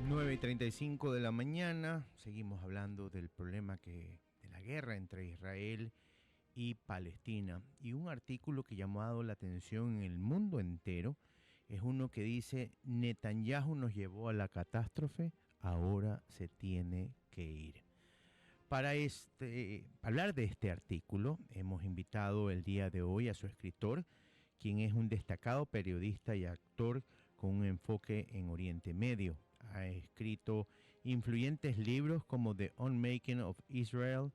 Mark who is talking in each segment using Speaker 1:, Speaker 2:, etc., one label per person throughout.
Speaker 1: 9:35 de la mañana, seguimos hablando del problema de la guerra entre Israel y Palestina. Y un artículo que ha llamado la atención en el mundo entero es uno que dice: Netanyahu nos llevó a la catástrofe, ahora se tiene que ir. Para hablar de este artículo, hemos invitado el día de hoy a su escritor, quien es un destacado periodista y actor con un enfoque en Oriente Medio. Ha escrito influyentes libros como The Unmaking of Israel,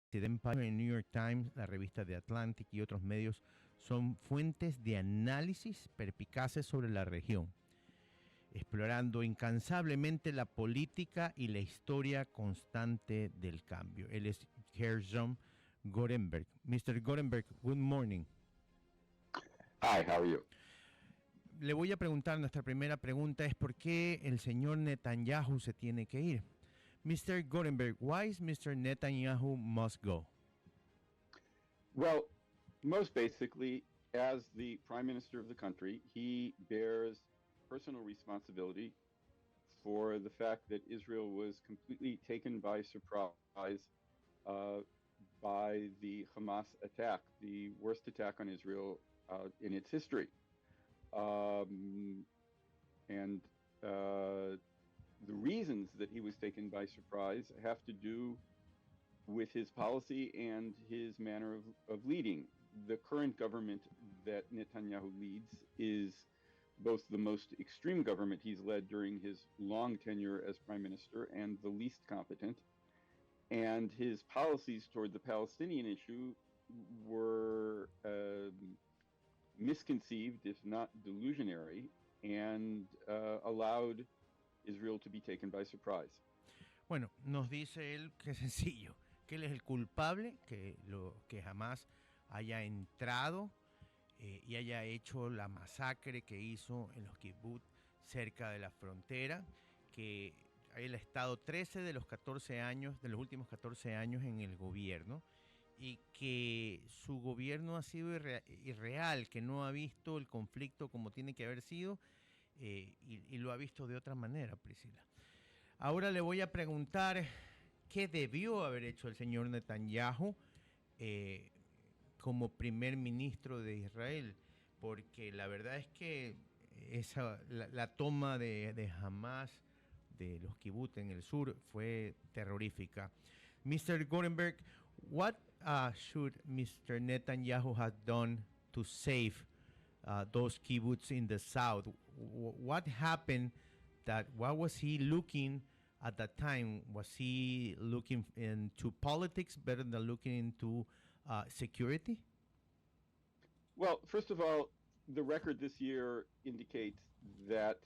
Speaker 1: The Empire, en New York Times, la revista The Atlantic y otros medios son fuentes de análisis perspicaces sobre la región, explorando incansablemente la política y la historia constante del cambio. Él es Gershom Gorenberg. Mr. Gorenberg, good morning.
Speaker 2: Hi, how are you?
Speaker 1: Le voy a preguntar, nuestra primera pregunta es: ¿por qué el señor Netanyahu se tiene que ir? Mr. Gorenberg, why is Mr. Netanyahu must go?
Speaker 2: Well, most basically, as the prime minister of the country, he bears personal responsibility for the fact that Israel was completely taken by surprise by the Hamas attack, the worst attack on Israel in its history. The reasons that he was taken by surprise have to do with his policy and his manner of leading. The current government that Netanyahu leads is both the most extreme government he's led during his long tenure as prime minister and the least competent. And his policies toward the Palestinian issue were misconceived, if not delusionary, and allowed Israel to be taken by surprise.
Speaker 1: Bueno, nos dice él que es sencillo, que él es el culpable, que jamás haya entrado y haya hecho la masacre que hizo en los kibbutz cerca de la frontera, que él ha estado 13 de los 14 años, de los últimos 14 años en el gobierno, y que su gobierno ha sido irreal, que no ha visto el conflicto como tiene que haber sido, y lo ha visto de otra manera, Prisilla. Ahora le voy a preguntar qué debió haber hecho el señor Netanyahu como primer ministro de Israel, porque la verdad es que la toma de Hamas de los kibbutz en el sur fue terrorífica. Mr. Gorenberg, what should Mr. Netanyahu have done to save those kibbutz in the south? What happened? What was he looking at that time? Was he looking into politics better than looking into security?
Speaker 2: Well, first of all, the record this year indicates that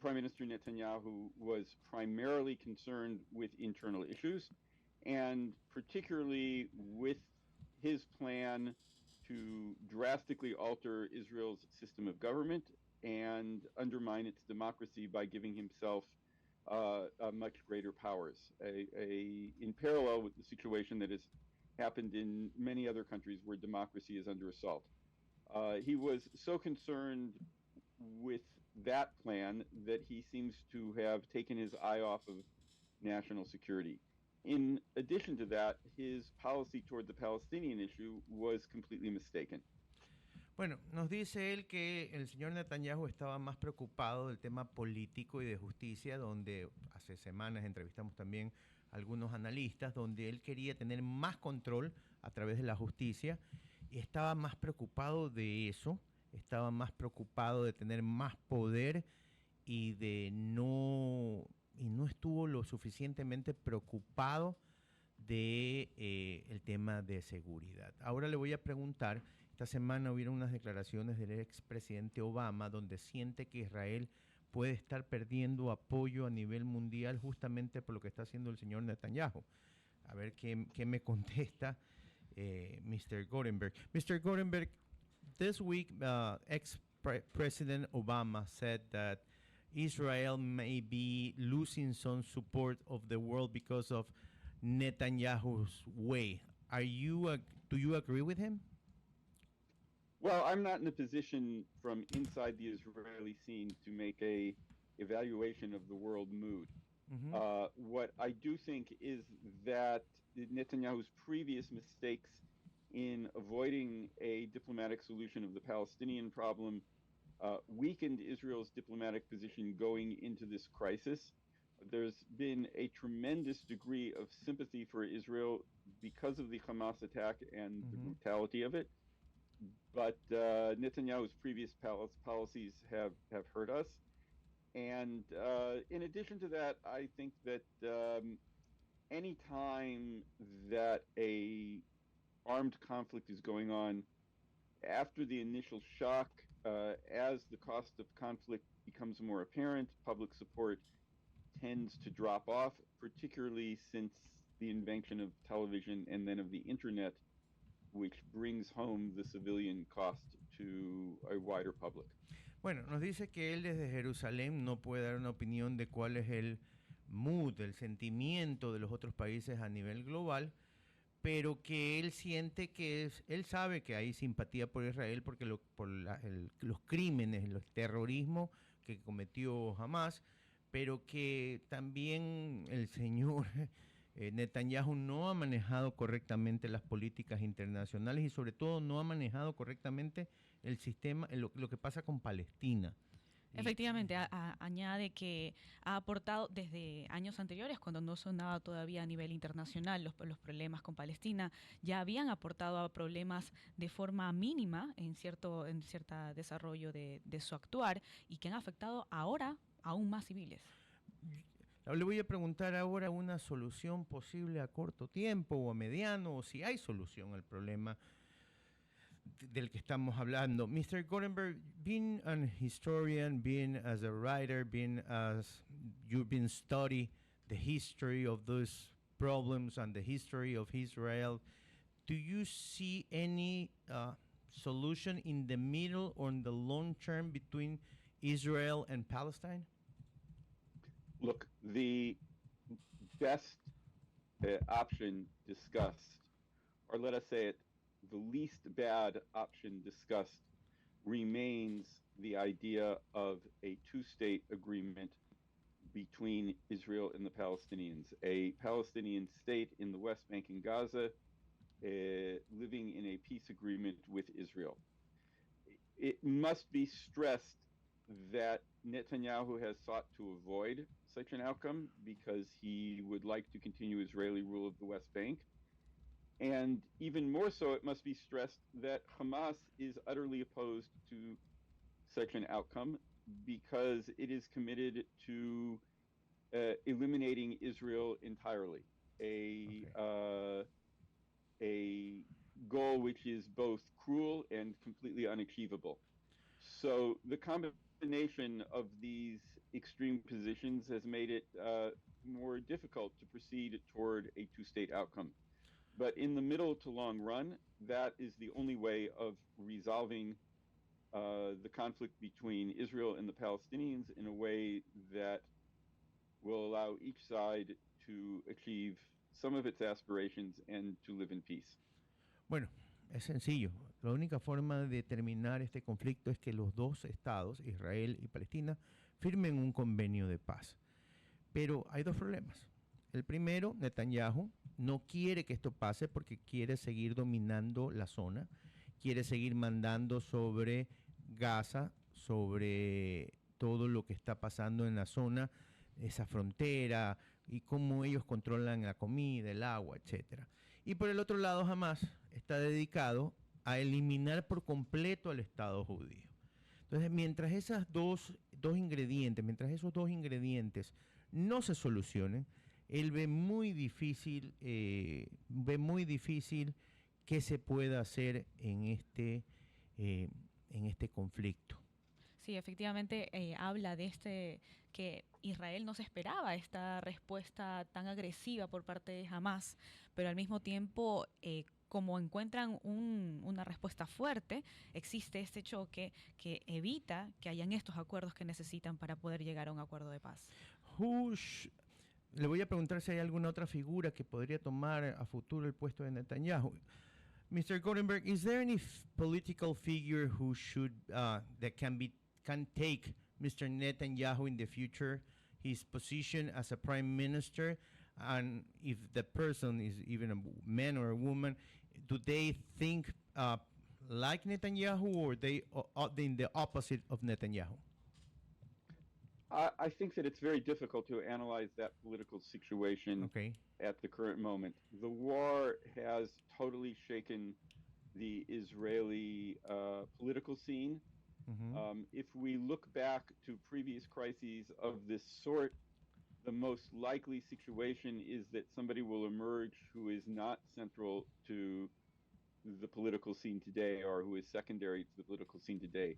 Speaker 2: Prime Minister Netanyahu was primarily concerned with internal issues, and particularly with his plan to drastically alter Israel's system of government and undermine its democracy by giving himself much greater powers, in parallel with the situation that has happened in many other countries where democracy is under assault. He was so concerned with that plan that he seems to have taken his eye off of national security. In addition to that, his policy toward the Palestinian issue was completely mistaken.
Speaker 1: Bueno, nos dice él que el señor Netanyahu estaba más preocupado del tema político y de justicia, donde hace semanas entrevistamos también a algunos analistas, donde él quería tener más control a través de la justicia y estaba más preocupado de eso, estaba más preocupado de tener más poder y no estuvo lo suficientemente preocupado de el tema de seguridad. Ahora le voy a preguntar, esta semana hubieron unas declaraciones del expresidente Obama donde siente que Israel puede estar perdiendo apoyo a nivel mundial justamente por lo que está haciendo el señor Netanyahu. A ver qué me contesta Mr. Gorenberg. Mr. Gorenberg, this week ex-President Obama said that Israel may be losing some support of the world because of Netanyahu's way. Do you agree with him?
Speaker 2: Well, I'm not in a position from inside the Israeli scene to make a evaluation of the world mood.
Speaker 1: Ujú,
Speaker 2: What I do think is that Netanyahu's previous mistakes in avoiding a diplomatic solution of the Palestinian problem weakened Israel's diplomatic position going into this crisis. There's been a tremendous degree of sympathy for Israel because of the Hamas attack and the
Speaker 1: ujú.
Speaker 2: brutality of it. But Netanyahu's previous policies have hurt us. And in addition to that, I think that any time that a armed conflict is going on, after the initial shock, as the cost of conflict becomes more apparent, public support tends to drop off, particularly since the invention of television and then of the internet, which brings home the civilian cost to a wider public.
Speaker 1: Bueno, nos dice que él desde Jerusalén no puede dar una opinión de cuál es el mood, el sentimiento de los otros países a nivel global, pero que él siente que él sabe que hay simpatía por Israel porque los crímenes, el terrorismo que cometió Hamas, pero que también el señor Netanyahu no ha manejado correctamente las políticas internacionales y sobre todo no ha manejado correctamente el sistema, lo que pasa con Palestina.
Speaker 3: Efectivamente, añade que ha aportado desde años anteriores, cuando no sonaba todavía a nivel internacional los problemas con Palestina, ya habían aportado a problemas de forma mínima en cierto desarrollo de su actuar y que han afectado ahora aún más civiles.
Speaker 1: Le voy a preguntar ahora una solución posible a corto tiempo o a mediano, o si hay solución al problema del que estamos hablando. Mr. Gorenberg, being an historian, being as a writer, being as you've been studying the history of those problems and the history of Israel, do you see any solution in the middle or in the long term between Israel and Palestine?
Speaker 2: Look, the best option discussed, or let us say it, the least bad option discussed, remains the idea of a two-state agreement between Israel and the Palestinians, a Palestinian state in the West Bank and Gaza, living in a peace agreement with Israel. It must be stressed that Netanyahu has sought to avoid such an outcome because he would like to continue Israeli rule of the West Bank. And even more so, it must be stressed that Hamas is utterly opposed to such an outcome because it is committed to eliminating Israel entirely, a goal which is both cruel and completely unachievable. So the combination of these extreme positions has made it more difficult to proceed toward a two-state outcome. But in the middle to long run, that is the only way of resolving the conflict between Israel and the Palestinians in a way that will allow each side to achieve some of its aspirations and to live in peace.
Speaker 1: Bueno, es sencillo. La única forma de terminar este conflicto es que los dos estados, Israel y Palestina, firmen un convenio de paz. Pero hay dos problemas. El primero, Netanyahu no quiere que esto pase porque quiere seguir dominando la zona, quiere seguir mandando sobre Gaza, sobre todo lo que está pasando en la zona, esa frontera y cómo ellos controlan la comida, el agua, etc. Y por el otro lado, Hamas está dedicado a eliminar por completo al Estado judío. Entonces, mientras esos dos ingredientes no se solucionen, él ve muy difícil qué se pueda hacer en este conflicto.
Speaker 3: Sí, efectivamente habla de que Israel no se esperaba esta respuesta tan agresiva por parte de Hamas, pero al mismo tiempo, como encuentran una respuesta fuerte, existe este choque que evita que hayan estos acuerdos que necesitan para poder llegar a un acuerdo de paz.
Speaker 1: Le voy a preguntar si hay alguna otra figura que podría tomar a futuro el puesto de Netanyahu. Mr. Gorenberg, is there any political figure who should that can take Mr. Netanyahu in the future, his position as a prime minister, and if the person is even a man or a woman, do they think like Netanyahu, or they in the opposite of Netanyahu?
Speaker 2: I think that it's very difficult to analyze that political situation at the current moment. The war has totally shaken the Israeli political scene. If we look back to previous crises of this sort, the most likely situation is that somebody will emerge who is not central to the political scene today, or who is secondary to the political scene today.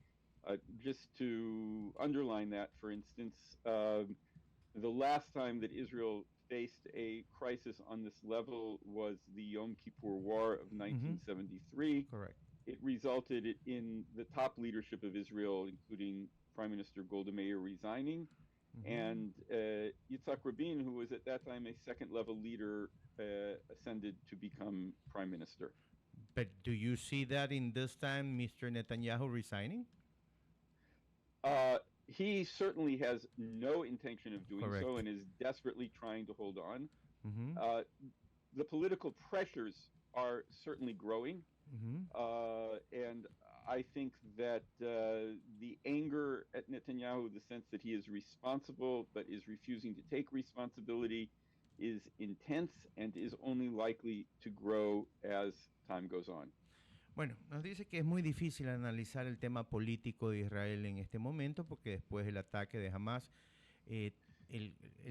Speaker 2: Just to underline that, for instance, the last time that Israel faced a crisis on this level was the Yom Kippur War of 1973.
Speaker 1: Correct.
Speaker 2: It resulted in the top leadership of Israel, including Prime Minister Golda Meir, resigning, and Yitzhak Rabin, who was at that time a second-level leader, ascended to become Prime Minister.
Speaker 1: But do you see that in this time, Mr. Netanyahu resigning?
Speaker 2: He certainly has no intention of doing so, and is desperately trying to hold on. The political pressures are certainly growing, and I think that the anger at Netanyahu, the sense that he is responsible but is refusing to take responsibility, is intense and is only likely to grow as time goes on.
Speaker 1: Bueno, nos dice que es muy difícil analizar el tema político de Israel en este momento, porque después del ataque de Hamas, el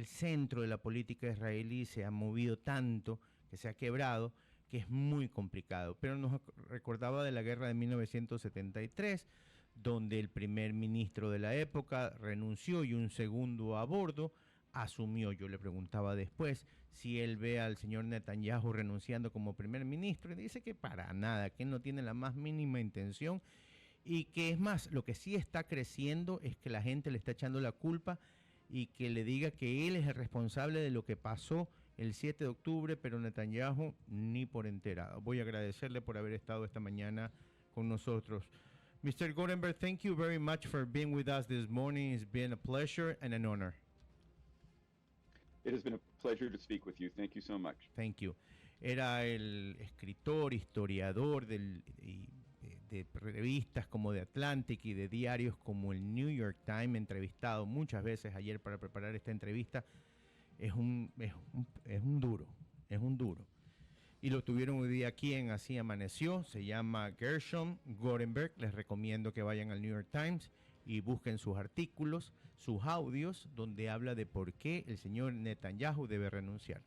Speaker 1: centro de la política israelí se ha movido tanto, que se ha quebrado, que es muy complicado. Pero nos recordaba de la guerra de 1973, donde el primer ministro de la época renunció y un segundo a bordo asumió. Yo le preguntaba después si él ve al señor Netanyahu renunciando como primer ministro, y dice que para nada, que él no tiene la más mínima intención, y que es más, lo que sí está creciendo es que la gente le está echando la culpa y que le diga que él es el responsable de lo que pasó el 7 de octubre, pero Netanyahu ni por enterado. Voy a agradecerle por haber estado esta mañana con nosotros. Mr. Gorenberg, thank you very much for being with us this morning. It's been a pleasure and an honor.
Speaker 2: It has been a pleasure to speak with you. Thank you so much.
Speaker 1: Thank you. Era el escritor, historiador de revistas como The Atlantic y de diarios como el New York Times, entrevistado muchas veces ayer para preparar esta entrevista. Es un duro. Y lo tuvieron hoy día aquí en Así Amaneció. Se llama Gershom Gorenberg. Les recomiendo que vayan al New York Times y busquen sus artículos, sus audios, donde habla de por qué el señor Netanyahu debe renunciar.